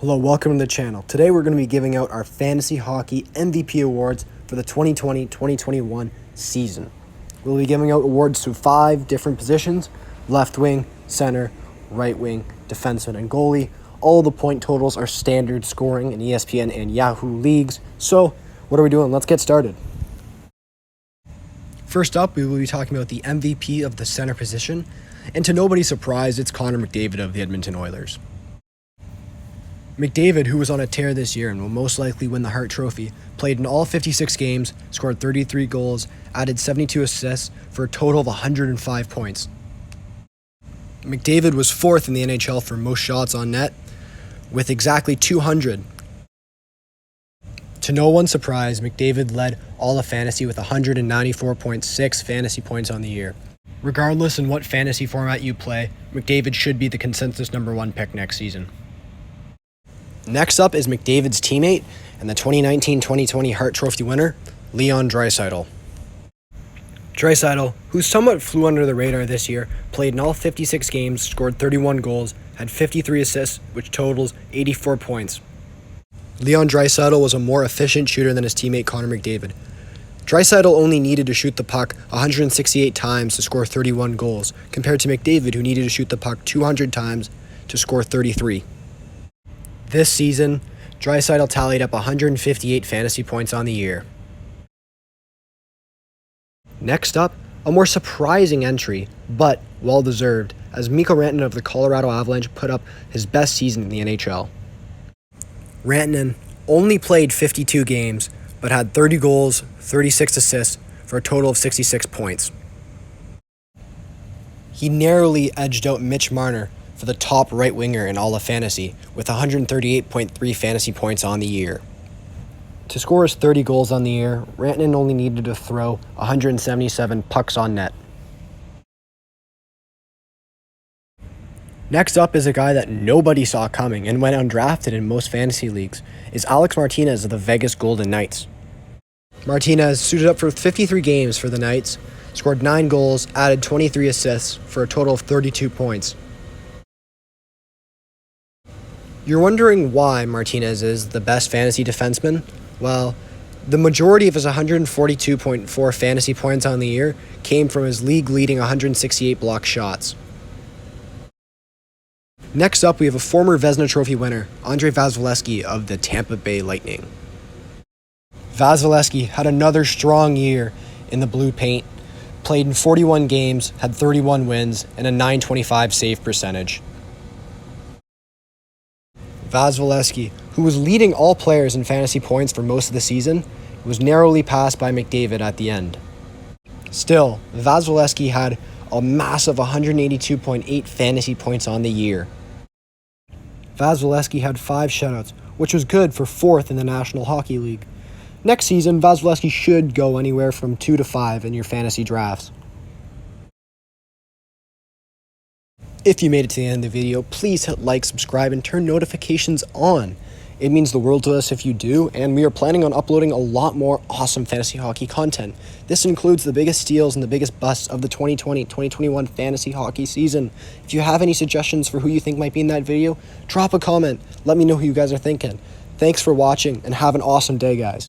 Hello, welcome to the channel. Today we're going to be giving out our Fantasy Hockey MVP awards for the 2020-2021 season. We'll be giving out awards to 5 different positions: left wing, center, right wing, defenseman, and goalie. All the point totals are standard scoring in ESPN and Yahoo leagues. So, what are we doing? Let's get started. First up, we will be talking about the MVP of the center position, and to nobody's surprise, it's Connor McDavid of the Edmonton Oilers. McDavid, who was on a tear this year and will most likely win the Hart Trophy, played in all 56 games, scored 33 goals, added 72 assists for a total of 105 points. McDavid was 4th in the NHL for most shots on net, with exactly 200. To no one's surprise, McDavid led all of fantasy with 194.6 fantasy points on the year. Regardless in what fantasy format you play, McDavid should be the consensus #1 pick next season. Next up is McDavid's teammate and the 2019-2020 Hart Trophy winner, Leon Draisaitl. Draisaitl, who somewhat flew under the radar this year, played in all 56 games, scored 31 goals, had 53 assists, which totals 84 points. Leon Draisaitl was a more efficient shooter than his teammate Connor McDavid. Draisaitl only needed to shoot the puck 168 times to score 31 goals, compared to McDavid, who needed to shoot the puck 200 times to score 33. This season, Draisaitl tallied up 158 fantasy points on the year. Next up, a more surprising entry, but well-deserved, as Mikko Rantanen of the Colorado Avalanche put up his best season in the NHL. Rantanen only played 52 games, but had 30 goals, 36 assists, for a total of 66 points. He narrowly edged out Mitch Marner for the top right winger in all of fantasy, with 138.3 fantasy points on the year. To score his 30 goals on the year, Rantanen only needed to throw 177 pucks on net. Next up is a guy that nobody saw coming and went undrafted in most fantasy leagues, is Alex Martinez of the Vegas Golden Knights. Martinez suited up for 53 games for the Knights, scored 9 goals, added 23 assists for a total of 32 points. You're wondering why Martinez is the best fantasy defenseman? Well, the majority of his 142.4 fantasy points on the year came from his league-leading 168 block shots. Next up, we have a former Vezina Trophy winner, Andrei Vasilevskiy of the Tampa Bay Lightning. Vasilevskiy had another strong year in the blue paint, played in 41 games, had 31 wins, and a .925 save percentage. Vasilevskiy, who was leading all players in fantasy points for most of the season, was narrowly passed by McDavid at the end. Still, Vasilevskiy had a massive 182.8 fantasy points on the year. Vasilevskiy had 5 shutouts, which was good for 4th in the National Hockey League. Next season, Vasilevskiy should go anywhere from 2 to 5 in your fantasy drafts. If you made it to the end of the video, please hit like, subscribe, and turn notifications on. It means the world to us if you do, and we are planning on uploading a lot more awesome fantasy hockey content. This includes the biggest steals and the biggest busts of the 2020-2021 fantasy hockey season. If you have any suggestions for who you think might be in that video, drop a comment. Let me know who you guys are thinking. Thanks for watching, and have an awesome day, guys.